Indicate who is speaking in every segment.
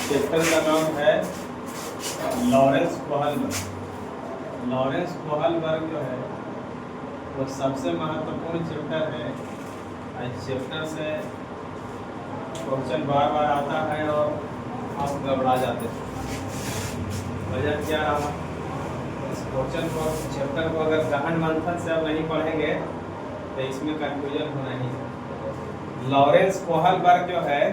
Speaker 1: Chapter का नाम है लॉरेंस कोहलबर्ग। लॉरेंस कोहलबर्ग जो है वो सबसे महत्वपूर्ण चैप्टर है। इस चैप्टर से क्वेश्चन बार बार आता है और आप घबरा जाते हैं। वजह क्या रहा? इस क्वेश्चन को, चैप्टर को अगर गहन मंथन से आप नहीं पढ़ेंगे तो इसमें कंफ्यूजन होना ही है। लॉरेंस कोहलबर्ग जो है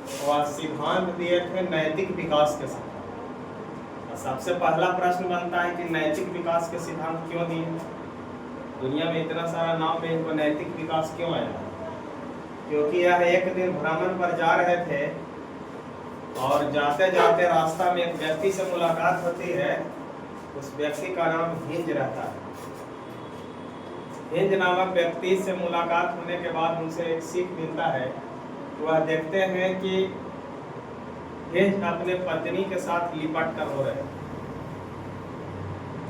Speaker 1: वह सिद्धांत दिए थे नैतिक विकास के सिद्धांत। सबसे पहला प्रश्न बनता है कि नैतिक विकास के सिद्धांत क्यों दिए? दुनिया में इतना सारा नाम है, इनको नैतिक विकास क्यों आया? क्योंकि यह एक दिन भ्रमण पर जा रहे थे और जाते जाते रास्ता में एक व्यक्ति से मुलाकात होती है। उस व्यक्ति का नाम हिंज रहता है। हिंज नामक व्यक्ति से मुलाकात होने के बाद उनसे एक सीख मिलता है। वह देखते हैं कि हिंज अपने पत्नी के साथ लिपट कर रो रहे हैं।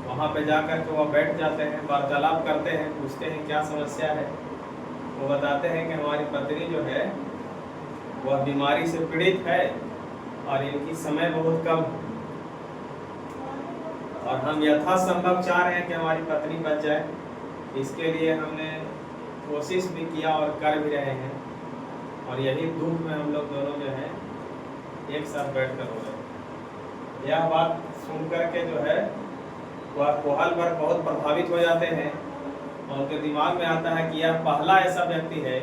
Speaker 1: वहाँ पे जाकर के वह बैठ जाते हैं, वार्तालाप करते हैं, पूछते हैं क्या समस्या है। वो बताते हैं कि हमारी पत्नी जो है वह बीमारी से पीड़ित है और इनकी समय बहुत कम है और हम यथासंभव चाह रहे हैं कि हमारी पत्नी बच जाए। इसके लिए हमने कोशिश भी किया और कर भी रहे हैं और यही दुख में हम लोग दोनों जो है एक साथ बैठ कर हो रहे हैं। यह बात सुन करके जो है वह कोहलबर्ग बहुत प्रभावित हो जाते हैं और उनके दिमाग में आता है कि यह पहला ऐसा व्यक्ति है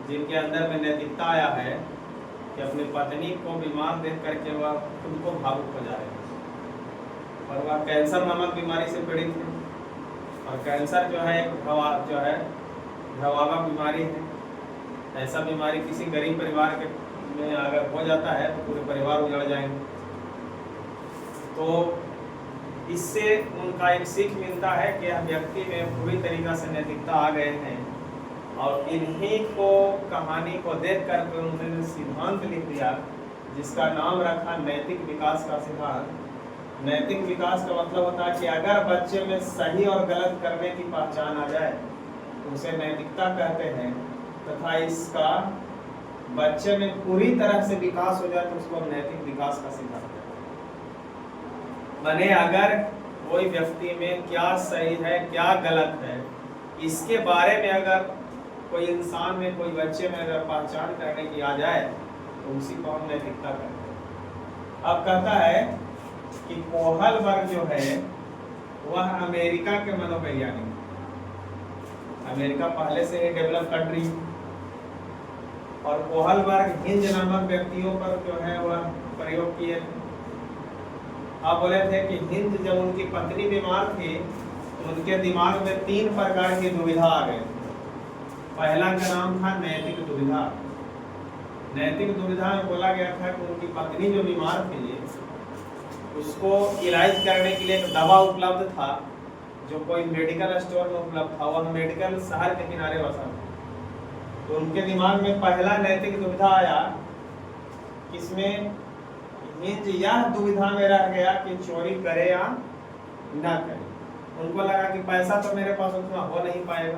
Speaker 1: जिनके अंदर में नैतिकता आया है कि अपनी पत्नी को बीमार देख करके वह खुद को भावुक हो जा रहे हैं। और वह कैंसर नामक बीमारी से पीड़ित है और कैंसर जो है एक भयावह बीमारी है। ऐसा बीमारी किसी गरीब परिवार के में अगर हो जाता है तो पूरे परिवार उजड़ जाएंगे। तो इससे उनका एक सीख मिलता है कि यह व्यक्ति में पूरी तरीक़ा से नैतिकता आ गए हैं और इन्हीं को कहानी को देख कर उन्होंने सिद्धांत लिख दिया जिसका नाम रखा नैतिक विकास का सिद्धांत। नैतिक विकास का मतलब होता है कि अगर बच्चे में सही और गलत करने की पहचान आ जाए तो उसे नैतिकता कहते हैं, तथा इसका बच्चे में पूरी तरह से विकास हो जाए तो उसको नैतिक विकास का सिद्धांत कहते हैं। माने अगर कोई व्यक्ति में क्या सही है क्या गलत है इसके बारे में अगर कोई इंसान में, कोई बच्चे में अगर पहचान करने की आ जाए तो उसी को हम नैतिकता कहते हैं। अब कहता है कि कोहलबर्ग जो है वह अमेरिका के मनोवैज्ञानिक। अमेरिका पहले से ही डेवलप कंट्री और कोहलबर्ग हिंज नामक व्यक्तियों पर जो है वह प्रयोग किए थे। आप बोले थे कि हिंज जब उनकी पत्नी बीमार थी तो उनके दिमाग में 3 प्रकार की दुविधा आ गई। पहला का नाम था नैतिक दुविधा। नैतिक दुविधा में बोला गया था कि उनकी पत्नी जो बीमार थी उसको इलाज करने के लिए एक दवा उपलब्ध था जो कोई मेडिकल स्टोर में उपलब्ध था। वह मेडिकल शहर के किनारे बसा था। तो उनके दिमाग में पहला नैतिक दुविधा आया, इसमें हिंज यह दुविधा में रह गया कि चोरी करे या ना करे। उनको लगा कि पैसा तो मेरे पास उतना हो नहीं पाएगा,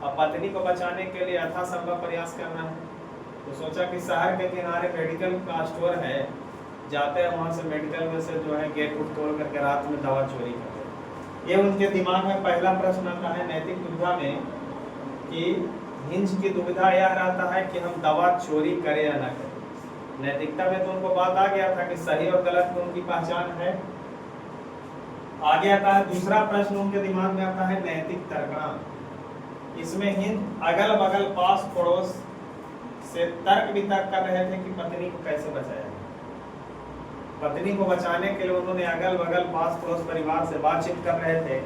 Speaker 1: अब पत्नी को बचाने के लिए यथासंभव प्रयास करना है। तो सोचा कि शहर के किनारे मेडिकल का स्टोर है, जाते हैं वहाँ से मेडिकल में से जो है गेट उठ तोड़ करके रात में दवा चोरी करते। ये उनके दिमाग में पहला प्रश्न आता है नैतिक दुविधा में कि हिंज की दुविधा यह रहता है कि हम दवा चोरी करें या ना करें। नैतिकता में तो उनको बात आ गया था कि सही और गलत में उनकी पहचान है। आगे आता है दूसरा प्रश्न उनके दिमाग में आता है नैतिक तर्कना। इसमें हिंज अगल बगल पास पड़ोस से तर्क वितर्क कर रहे थे कि पत्नी को कैसे बचाया। पत्नी को बचाने के लिए उन्होंने अगल बगल पास पड़ोस परिवार से बातचीत कर रहे थे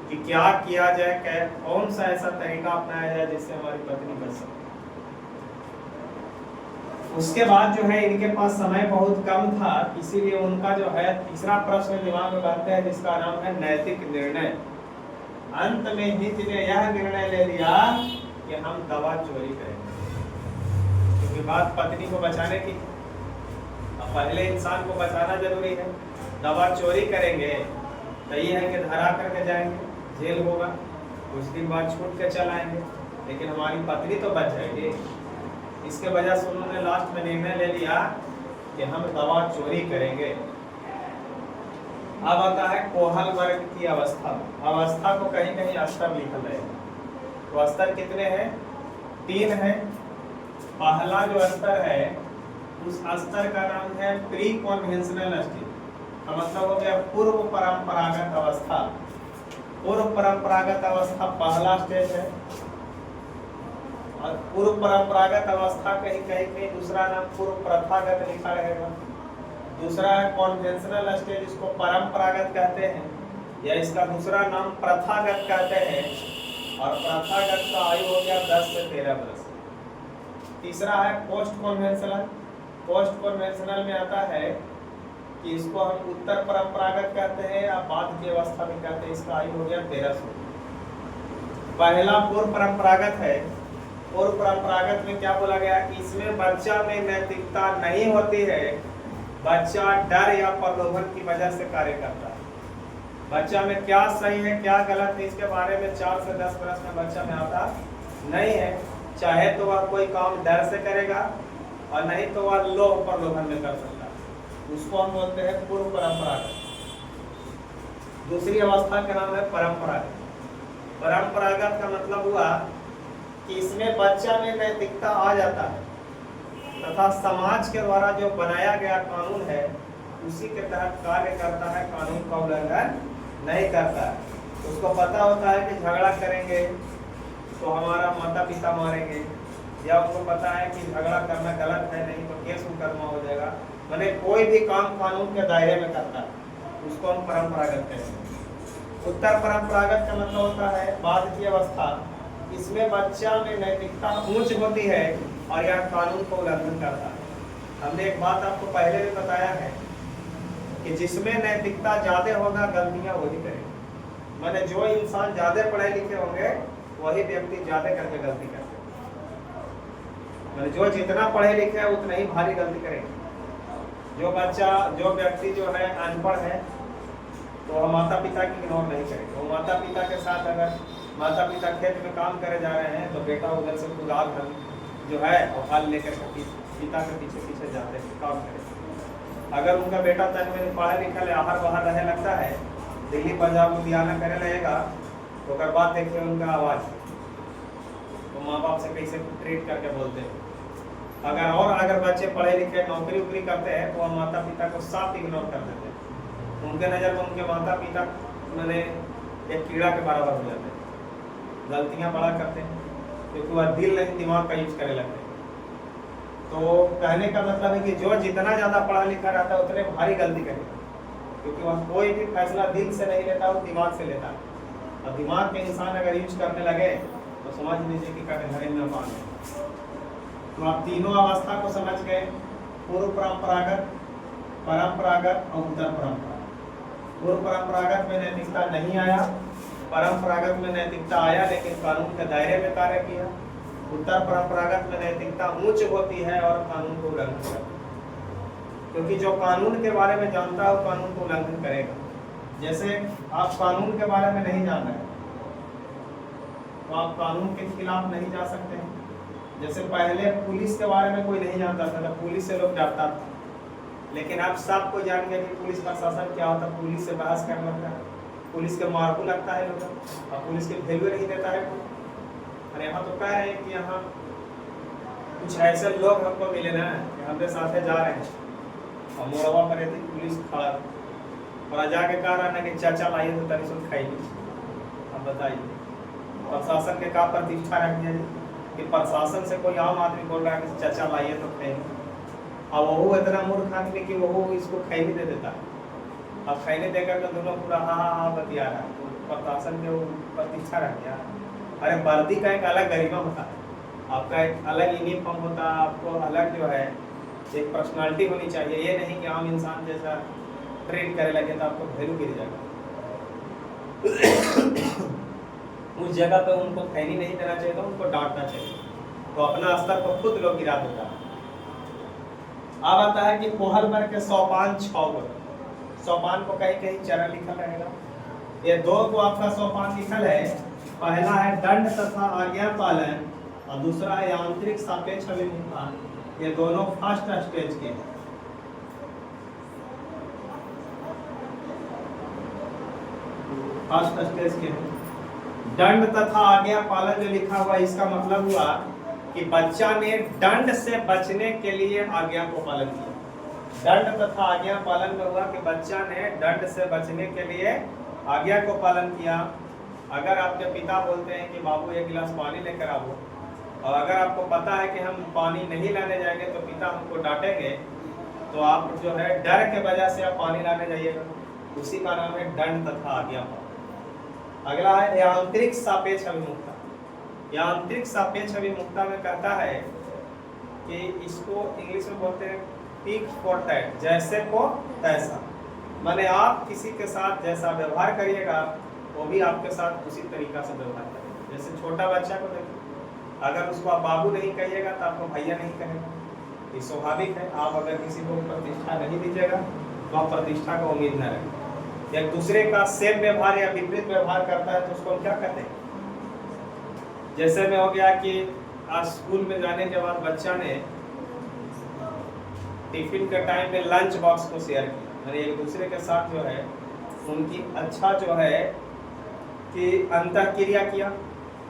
Speaker 1: कि क्या किया जाए, कौन सा ऐसा तरीका अपनाया जाए जिससे हमारी पत्नी बच सके। उसके बाद जो है इनके पास समय बहुत कम था, इसीलिए उनका जो है तीसरा प्रश्न दिमाग में बनता है जिसका नाम है नैतिक निर्णय। अंत में हिंज ने यह निर्णय ले लिया कि हम दवा चोरी करेंगे, क्योंकि बात पत्नी को बचाने की। अब पहले इंसान को बचाना जरूरी है। दवा चोरी करेंगे तो ये है कि धरा करके जाएंगे, जेल होगा, कुछ दिन बाद छूट के चल आएंगे, लेकिन हमारी पत्नी तो बच जाएगी। इसके वजह से उन्होंने लास्ट में निर्णय ले लिया कि हम दवा चोरी करेंगे। अब आता है कोहल वर्ग की अवस्था। अवस्था को कहीं कहीं स्तर लिखा है, तो स्तर कितने हैं? 3 है। पहला जो स्तर है उस स्तर का नाम है प्री कन्वेंशनल स्टेज, का मतलब हो गया पूर्व परंपरागत अवस्था। पूर्व परंपरागत अवस्था पहला स्टेज है, और पूर्व परंपरागत अवस्था कहीं कहीं दूसरा नाम पूर्व प्रथागत लिखा रहेगा। दूसरा है कन्वेंशनल स्टेज, इसको परंपरागत कहते हैं, या इसका दूसरा नाम प्रथागत कहते हैं, और प्रथागत का आयु हो गया 10 से 13 वर्ष। तीसरा है पोस्ट कन्वेंशनल। पोस्ट कन्वेंशनल में आता है कि इसको हम उत्तर परंपरागत कहते हैं या बाद की अवस्था में कहते हैं, इसका आयु हो गया 1300। पहला पूर्व परंपरागत है। पूर्व परंपरागत में क्या बोला गया कि इसमें बच्चा में नैतिकता नहीं होती है, बच्चा डर या प्रलोभन की वजह से कार्य करता है। बच्चा में क्या सही है क्या गलत है इसके बारे में 4 से 10 वर्ष में बच्चा में आता नहीं है। चाहे तो वह कोई काम डर से करेगा और नहीं तो वह लोभ प्रलोभन में कर सकता है, उसको हम बोलते हैं पूर्व परंपरागत। दूसरी अवस्था का नाम है परंपरागत। परंपरागत का मतलब हुआ कि इसमें बच्चा में नैतिकता आ जाता है तथा समाज के द्वारा जो बनाया गया कानून है उसी के तहत कार्य करता है, कानून का उल्लंघन नहीं करता है। उसको पता होता है कि झगड़ा करेंगे तो हमारा माता पिता मारेंगे, या उनको पता है कि झगड़ा करना गलत है, नहीं तो केस मुकदमा हो जाएगा। मैंने कोई भी काम कानून के दायरे में करता है, उसको हम परंपरागत कहते हैं। उत्तर परंपरागत का मतलब होता है बाद की अवस्था, इसमें बच्चा में नैतिकता ऊंच होती है और यह कानून को उल्लंघन करता है। हमने एक बात आपको पहले भी बताया है कि जिसमें नैतिकता ज्यादा होगा गलतियां वही करेंगे। माने जो इंसान ज्यादा पढ़े लिखे होंगे वही व्यक्ति ज्यादा करके गलती करते हैं। माने जो जितना पढ़े लिखे है उतना ही भारी गलती करेंगे। जो व्यक्ति जो है अनपढ़ है तो वह माता पिता की इग्नोर नहीं करेगा। वो माता पिता के साथ अगर माता पिता खेत में काम करे जा रहे हैं तो बेटा उधर से कुदाल जो है और हल लेकर पिता के पीछे पीछे जाते हैं काम करे। अगर उनका बेटा तक में पढ़ा लिखा आहर बाहर रहने लगता है, दिल्ली पंजाब लुधियाना करे लगेगा, तो अगर बात देखिए उनका आवाज़ तो माँ बाप से कैसे ट्रीट करके बोलते हैं। अगर बच्चे पढ़े लिखे नौकरी उकरी करते हैं तो वह माता पिता को साफ इग्नोर कर देते हैं। उनके नज़र में उनके माता पिता मैंने एक कीड़ा के बराबर हो जाते हैं, गलतियां बड़ा करते हैं क्योंकि वह दिल नहीं दिमाग का यूज करने लगते हैं। तो कहने का मतलब है कि जो जितना ज़्यादा पढ़ा लिखा रहता है उतने भारी गलती करेगा, क्योंकि वह कोई भी फैसला दिल से नहीं लेता, वो दिमाग से लेता है। और दिमाग के इंसान अगर यूज करने लगे तो समझ लीजिए कि कटघरे में पान है। तो आप तीनों अवस्था को समझ गए, पूर्व परंपरागत, परंपरागत और उत्तर परंपरागत। पूर्व परंपरागत में नैतिकता नहीं आया, परंपरागत में नैतिकता आया लेकिन कानून के दायरे में कार्य किया। उत्तर परंपरागत में नैतिकता उच्च होती है और कानून को उल्लंघन करती है, क्योंकि जो कानून के बारे में जानता है वो कानून को उल्लंघन करेगा। जैसे आप कानून के बारे में नहीं जान रहे तो आप कानून के खिलाफ नहीं जा सकते हैं। जैसे पहले पुलिस के बारे में कोई नहीं जानता था, पुलिस से लोग डरता था, लेकिन अब सबको जान गया कि पुलिस प्रशासन क्या होता है। पुलिस से बहस करने लगता है, पुलिस के मारकू लगता है लोग, और पुलिस के वैल्यू नहीं देता है। और यहाँ तो कह रहे हैं कि यहाँ कुछ ऐसे लोग हमको मिले ना कि हमरे साथ जा रहे हैं और मोड़वा पर रहती पुलिस खड़ा और जाके कह रहा है ना कि चाचा लाइए तो तनी सुन खाइए। अब बताइए प्रशासन के का प्रतिष्ठा रख दिया कि प्रशासन से कोई आम आदमी बोल रहा है कि चाचा लाइए तो खाएंगे, और वो इतना मूर्ख आदमी कि वो इसको खैनी दे देता है। अब खैनी देकर के दोनों पूरा हाँ बतिया रहा है, तो प्रशासन के वो प्रतिष्ठा रख दिया। अरे वर्दी का एक अलग गरिमा होता है, आपका एक अलग यूनिफॉर्म होता है, आपको अलग जो है एक पर्सनालिटी होनी चाहिए। ये नहीं कि आम इंसान जैसा ट्रीट करे लगे तो आपको वैल्यू गिर जाएगा। उस जगह पे उनको खैनी नहीं देना चाहिए, तो उनको डांटना चाहिए, तो अपना स्तर को खुद लोग गिरा देता है। अब आता है कि कोहल वर्ग के सोपान 6 सोपान को कहीं कहीं चरण लिखा रहेगा। ये 2 को आपका सोपान लिखल है। पहला है दंड तथा आज्ञा पालन और दूसरा है आंतरिक सापेक्ष अभिमुखता। ये दोनों फर्स्ट स्टेज के। फर्स्ट स्टेज के हैं। दंड तथा आज्ञा पालन जो लिखा हुआ, इसका मतलब हुआ कि बच्चा ने दंड से बचने के लिए आज्ञा को पालन किया। दंड तथा आज्ञा पालन में हुआ कि बच्चा ने दंड से बचने के लिए आज्ञा को पालन किया। अगर आपके पिता बोलते हैं कि बाबू एक गिलास पानी लेकर आओ, और अगर आपको पता है कि हम पानी नहीं लाने जाएंगे तो पिता हमको डांटेंगे, तो आप जो है डर के वजह से आप पानी लाने जाइएगा। उसी का नाम है दंड तथा आज्ञा पालन। अगला है यांत्रिक सापेक्ष अभिमुखता। यांत्रिक सापेक्ष अभिमुखता में कहता है कि इसको इंग्लिश में बोलते हैं टिट फॉर टैट, जैसे को तैसा। माने आप किसी के साथ जैसा व्यवहार करिएगा वो भी आपके साथ उसी तरीका से व्यवहार करेगा। जैसे छोटा बच्चा को देखिए, अगर उसको आप बाबू नहीं कहिएगा तो आपको भैया नहीं कहेगा, ये स्वाभाविक है। आप अगर किसी को प्रतिष्ठा नहीं दीजिएगा तो आप प्रतिष्ठा को उम्मीद न रखें। एक दूसरे का सेम व्यवहार या विपरीत व्यवहार करता है तो उसको हम क्या कहते हैं? जैसे में हो गया कि आज स्कूल में जाने के बाद बच्चा ने टिफिन के टाइम में लंच बॉक्स को शेयर किया, यानी एक दूसरे के साथ जो है उनकी अच्छा जो है कि अंतःक्रिया किया।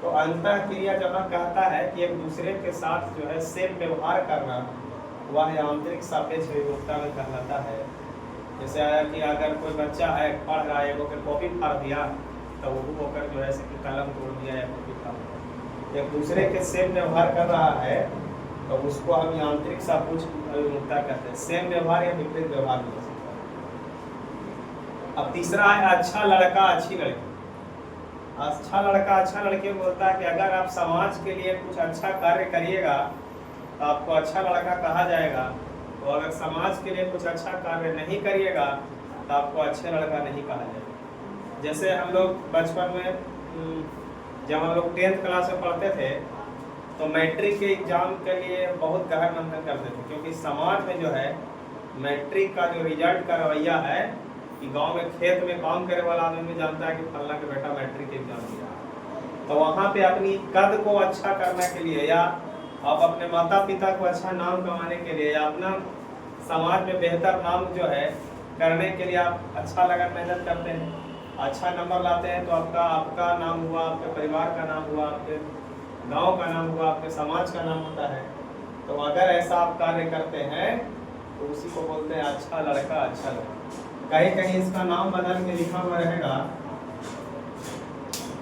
Speaker 1: तो अंतःक्रिया जब कहता है कि एक दूसरे के साथ जो है सेम व्यवहार करना, वह आंतरिक सापेक्ष अभिमुखता में कहलाता है। जैसे आया कि अगर कोई बच्चा है पढ़ रहा है, वो कॉपी फाड़ दिया तो वो होकर जो है कि कलम तोड़ दिया या कॉपी फाड़ दिया, एक दूसरे के सेम व्यवहार कर रहा है तो उसको हम यांत्रिक सापेक्ष अभिमुखता कहते हैं। सेम व्यवहार या विपरीत व्यवहार हो सकता है। अब तीसरा है अच्छा लड़का अच्छी लड़की। अच्छा लड़का अच्छा लड़की बोलता है कि अगर आप समाज के लिए कुछ अच्छा कार्य करिएगा तो आपको अच्छा लड़का कहा जाएगा, तो अगर समाज के लिए कुछ अच्छा कार्य नहीं करिएगा तो आपको अच्छे लड़का नहीं कहा जाएगा। जैसे हम लोग बचपन में जब हम लोग 10th क्लास में पढ़ते थे तो मैट्रिक के एग्जाम के लिए बहुत गहन मंथन करते थे, क्योंकि समाज में जो है मैट्रिक का जो रिजल्ट का रवैया है कि गांव में खेत में काम करे वाला आदमी भी जानता है कि फलना के बेटा मैट्रिक एग्जाम दिया, तो वहाँ पे अपनी कद को अच्छा करने के लिए या आप अपने माता पिता को अच्छा नाम कमाने के लिए या अपना समाज में बेहतर नाम जो है करने के लिए आप अच्छा लगन मेहनत करते हैं, अच्छा नंबर लाते हैं, तो आपका नाम हुआ, आपके परिवार का नाम हुआ, आपके गांव का नाम हुआ, आपके समाज का नाम होता है। तो अगर ऐसा आप कार्य करते हैं तो उसी को बोलते हैं अच्छा लड़का अच्छा लड़का। कहीं कहीं इसका नाम बदल के लिखा हुआ रहेगा,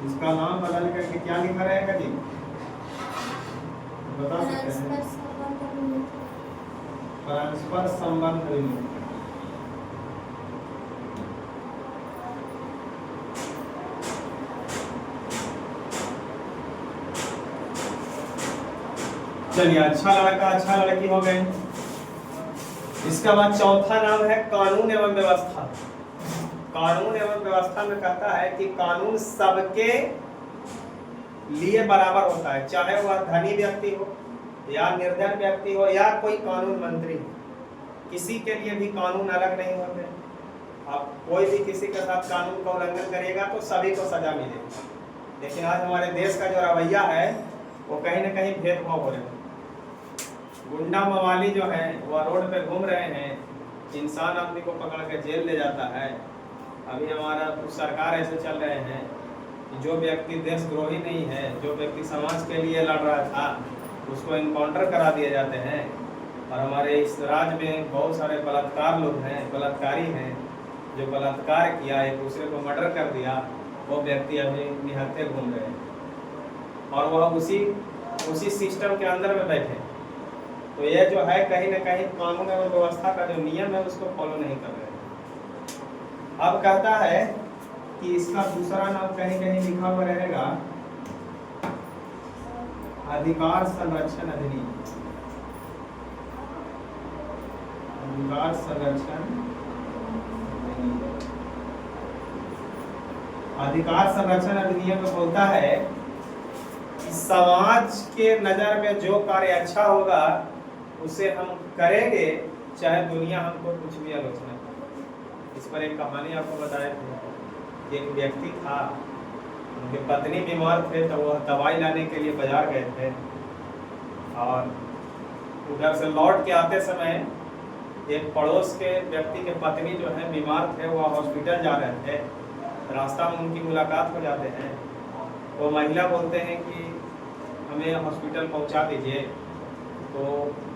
Speaker 1: इसका नाम बदल करके क्या लिखा रहेगा जी, बता सकते हैं? परस्पर संबंध अभिमुख। चलिए, अच्छा लड़का अच्छा लड़की हो गए। इसका बाद चौथा नाम है कानून एवं व्यवस्था। कानून एवं व्यवस्था में कहता है कि कानून सबके लिए बराबर होता है, चाहे वह धनी व्यक्ति हो या निर्धन व्यक्ति हो या कोई कानून मंत्री हो, किसी के लिए भी कानून अलग नहीं होते। आप कोई भी किसी के साथ कानून का उल्लंघन करेगा तो सभी को सजा मिलेगी। लेकिन आज हमारे देश का जो रवैया है वो कहीं ना कहीं भेदभाव हो रहे हैं। गुंडा मवाली जो है वह रोड पे घूम रहे हैं, इंसान आदमी को पकड़ के जेल ले जाता है। अभी हमारा कुछ सरकार ऐसे चल रहे हैं कि जो व्यक्ति देशद्रोही नहीं है, जो व्यक्ति समाज के लिए लड़ रहा था, उसको इनकाउंटर करा दिए जाते हैं। और हमारे इस राज्य में बहुत सारे बलात्कार लोग हैं, बलात्कारी हैं, जो बलात्कार किया, एक दूसरे को मर्डर कर दिया, वो व्यक्ति अभी निहत्थे घूम रहे हैं और वह उसी सिस्टम के अंदर में बैठे। तो ये जो है कहीं ना कहीं कानून एवं व्यवस्था का जो नियम है उसको फॉलो नहीं कर रहे। अब कहता है कि इसका दूसरा नाम कहीं कहीं लिखा हुआ रहेगा अधिकार संरक्षण अधिनियम। अधिकार संरक्षण अधिकार संरक्षण अधिनियम में बोलता है कि समाज के नजर में जो कार्य अच्छा होगा उसे हम करेंगे, चाहे दुनिया हमको कुछ भी आलोचना करे। इस पर एक कहानी आपको बताए थे। एक व्यक्ति था, उनकी पत्नी बीमार थे, तो वह दवाई लाने के लिए बाजार गए थे और उधर से लौट के आते समय एक पड़ोस के व्यक्ति के पत्नी जो है बीमार थे, वह हॉस्पिटल जा रहे थे। रास्ता में उनकी मुलाकात हो जाते हैं, तो महिला बोलते हैं कि हमें हॉस्पिटल पहुंचा दीजिए, तो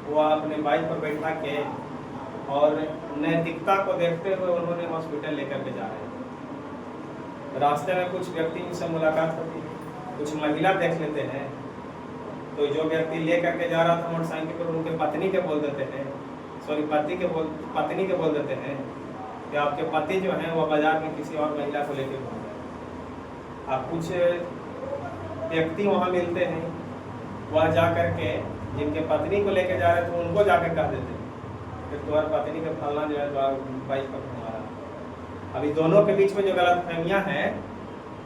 Speaker 1: वह अपने बाइक पर बैठा के और नैतिकता को देखते हुए उन्होंने हॉस्पिटल लेकर के जा रहे हैं। रास्ते में कुछ व्यक्ति उनसे मुलाकात होती है, कुछ महिला देख लेते हैं, तो जो व्यक्ति ले करके जा रहा था मोटरसाइकिल पर उनके पत्नी के बोल देते हैं, सॉरी पत्नी के बोल देते हैं कि आपके पति जो हैं वह बाजार में किसी और महिला को लेकर घूम रहे। अब कुछ व्यक्ति वहाँ मिलते हैं, वह जा करके जिनके पत्नी को लेकर जा रहे थे उनको जाकर कह देते हैं कि तुम्हारी पत्नी का फलना जो है बाइक पर घुमा रहा। अभी दोनों के बीच में जो गलतफहमियां हैं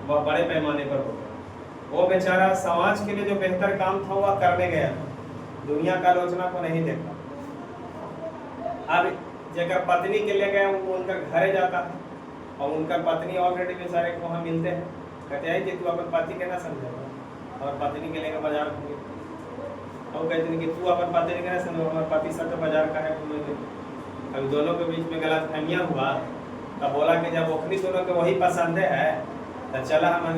Speaker 1: वह बड़े पैमाने पर हो गया। वो बेचारा समाज के लिए जो बेहतर काम था वह करने गया, दुनिया का आलोचना को नहीं देखा। अब जगह पत्नी के लिए गए वो उनका घरे जाता है और उनका पत्नी ऑलरेडी बेचारे को वहाँ मिलते हैं, कहते हैं कि तू अपन पति के ना समझेगा और पत्नी के लेकर बाजार घूमे, और कहते हैं कि तू अपन पत्नी के ना समझो, हमारे पति सब तो बाजार का है घूमे। अभी दोनों के बीच में गलतफहमियां हुआ, तब बोला कि जब ओखनी दोनों के वही पसंद है तो चला हम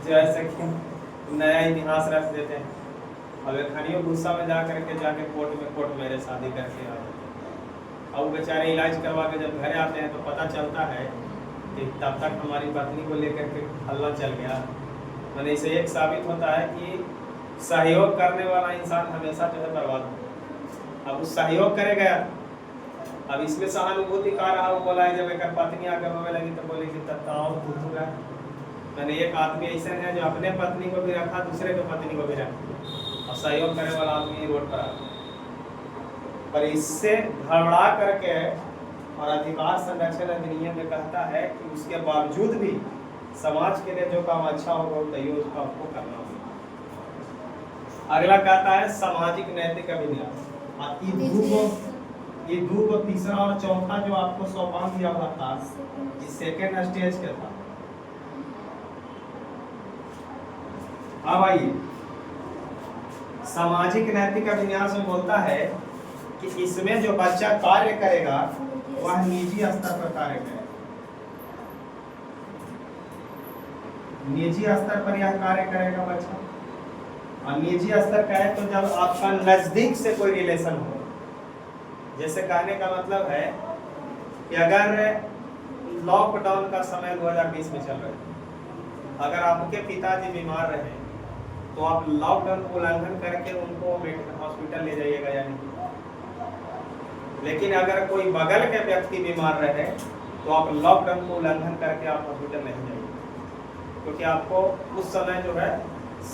Speaker 1: जो ऐसे नया इतिहास रख देते हैं। अब खनियों गुस्सा में जाके कोर्ट मेरे शादी करके आ जाते हैं। अब बेचारे इलाज करवा के जब घर आते हैं तो पता चलता है कि तब तक हमारी पत्नी को लेकर के हल्ला चल गया। मैंने इसे एक साबित होता है कि सहयोग करने वाला इंसान हमेशा जो है बर्बाद होता है। अब उस सहयोग करे गया, अब इसमें सहानुभूति का रहा, वो बोला जब एक पत्नी आकर रोने लगी तो बोली कि तत्ताओ तू रहा। मैंने एक आदमी ऐसे है जो अपने पत्नी को भी रखा, दूसरे के पत्नी को भी रखा, और सहयोग करने वाला आदमी रोड पर आ। पर इससे घबरा करके और अधिकार संरक्षण अधिनियम में कहता है कि उसके बावजूद भी समाज के लिए जो काम अच्छा होगा तैयो उसका आपको करना होगा। अगला कहता है सामाजिक नैतिक अभिन्यास। ये दो को तीसरा और चौथा जो आपको सोपान दिया हुआ था, ये सेकेंड स्टेज के था। अब आइए, सामाजिक नैतिक अभिन्यास में बोलता है कि इसमें जो बच्चा कार्य करेगा वह निजी स्तर पर कार्य करेगा। निजी स्तर पर यह कार्य करेगा बच्चा, और निजी स्तर का है तो जब आपका नजदीक से कोई रिलेशन हो। जैसे कहने का मतलब है कि अगर लॉकडाउन का समय 2020 में चल रहा है, अगर आपके पिताजी बीमार रहे तो आप लॉकडाउन को उल्लंघन करके उनको हॉस्पिटल ले जाइएगा या नहीं। लेकिन अगर कोई बगल के व्यक्ति बीमार रहे तो आप लॉकडाउन को उल्लंघन करके आप हॉस्पिटल नहीं जाइए, क्योंकि आपको उस समय जो है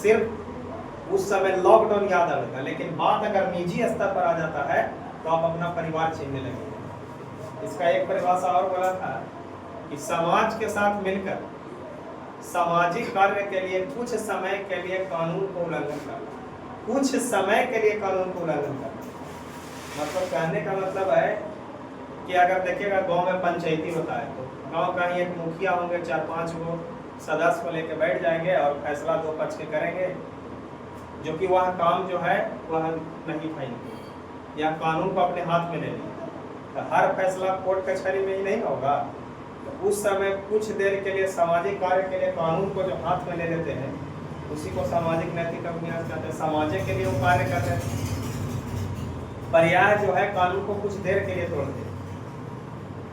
Speaker 1: सिर्फ उस समय लॉकडाउन याद आएगा। लेकिन बात अगर निजी स्तर पर आ जाता है तो आप अपना परिवार छीनने लगेंगे। इसका एक परिभाषा और बोला था कि समाज के साथ मिलकर सामाजिक कार्य के लिए कुछ समय के लिए कानून को उल्लंघन करना, कुछ समय के लिए कानून को उल्लंघन करना। मतलब कहने का मतलब है कि अगर देखिएगा गांव में पंचायती होता है तो गांव का ही एक मुखिया होंगे, 4-5 गो सदस्य को लेकर बैठ जाएंगे और फैसला दो पक्ष के करेंगे, जो कि वह काम जो है वह नहीं पाएंगे या कानून को अपने हाथ में ले लेंगे। तो हर फैसला कोर्ट कचहरी में ही नहीं होगा। तो उस समय कुछ देर के लिए सामाजिक कार्य के लिए कानून को जो हाथ में ले लेते हैं उसी को सामाजिक नैतिक अभिन्यास कहते हैं। समाज के लिए वो कार्य करते हैं, पर्याय जो है कानून को कुछ देर के लिए तोड़ते हैं।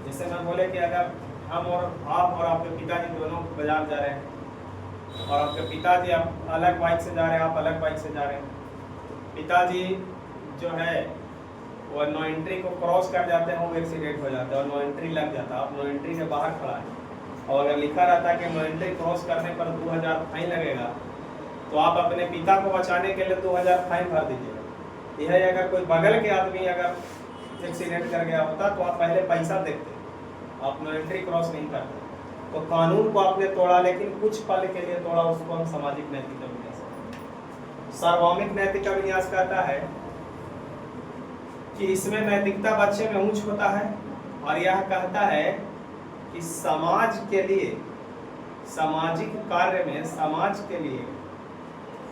Speaker 1: जैसे मैं बोले कि अगर हम और आप और आपके पिताजी दोनों बाजार जा रहे हैं और आपके पिताजी आप अलग बाइक से जा रहे हैं, आप अलग बाइक से जा रहे हैं, पिताजी जो है वो नो एंट्री को क्रॉस कर जाते हैं, वो एक्सीडेंट हो जाता है और नो एंट्री लग जाता है। आप नो एंट्री के बाहर खड़ा है और अगर लिखा रहता है कि नो एंट्री क्रॉस करने पर 2000 फाइन लगेगा, तो आप अपने पिता को बचाने के लिए 2000 फाइन भर दीजिएगा। यह अगर कोई बगल के आदमी अगर एक्सीडेंट कर गया होता तो आप पहले पैसा देखते, आप नो एंट्री क्रॉस नहीं करते। तो कानून को आपने तोड़ा, लेकिन कुछ पल के लिए तोड़ा, उसको हम सामाजिक नैतिक अभिन्यास। सार्वभौमिक नैतिक अभिन्यास कहता है कि इसमें नैतिकता बच्चे में ऊंच होता है और यह कहता है कि समाज के लिए, सामाजिक कार्य में समाज के लिए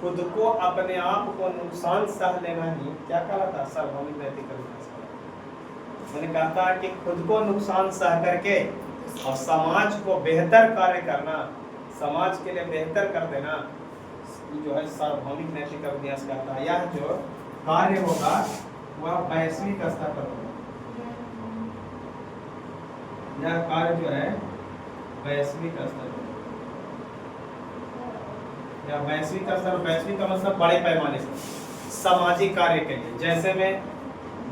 Speaker 1: खुद को, अपने आप को नुकसान सह लेना ही क्या कहलाता है? सार्वभौमिक नैतिक अभिन्यास। मैंने कहता है कि खुद को नुकसान सह करके और समाज को बेहतर कार्य करना, समाज के लिए बेहतर कर देना जो है सार्वभौमिक नैतिक अभिन्यास कहता है। यह जो कार्य होगा वह वैश्विक स्तर पर होगा। यह कार्य जो है वैश्विक स्तर पर, या वैश्विक स्तर, वैश्विक का मतलब बड़े पैमाने पर सामाजिक कार्य के लिए। जैसे में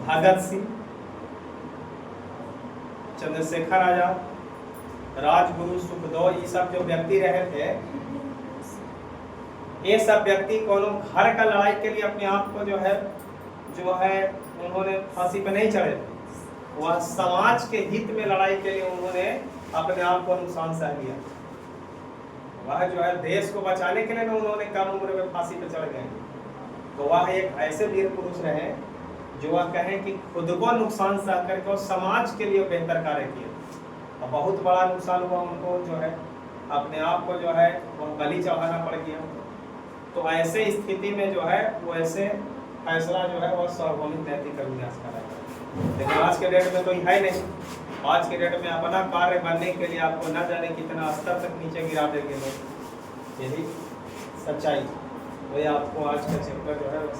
Speaker 1: भगत सिंह, चंद्रशेखर आजाद, राजगुरु, सुखदेव, ये सब जो व्यक्ति रहे थे, ये सब व्यक्ति कोनो घर का लड़ाई के लिए अपने आप को जो है उन्होंने फांसी पे नहीं चढ़े थे। वह समाज के हित में लड़ाई के लिए उन्होंने अपने आप को नुकसान सह लिया। वह जो है देश को बचाने के लिए ना उन्होंने कम उम्र में फांसी पे चढ़ गए। तो वह एक ऐसे वीर पुरुष रहे जो वह कहें कि खुद को नुकसान सह करके और समाज के लिए बेहतर कार्य किए। और बहुत बड़ा नुकसान हुआ उनको, जो है अपने आप को जो है वह बलि चढ़ाना पड़ गया। तो ऐसे स्थिति में जो है वो ऐसे फैसला जो है वह सार्वभौमिक नैतिक अभिन्यास कराएगा। लेकिन आज के डेट में तो है नहीं। आज के डेट में अपना कार्य बनने के लिए आपको न जाने कितना स्तर तक नीचे गिरा देंगे लोग। यही सच्चाई, वही आपको आज का चैप्टर जो है वो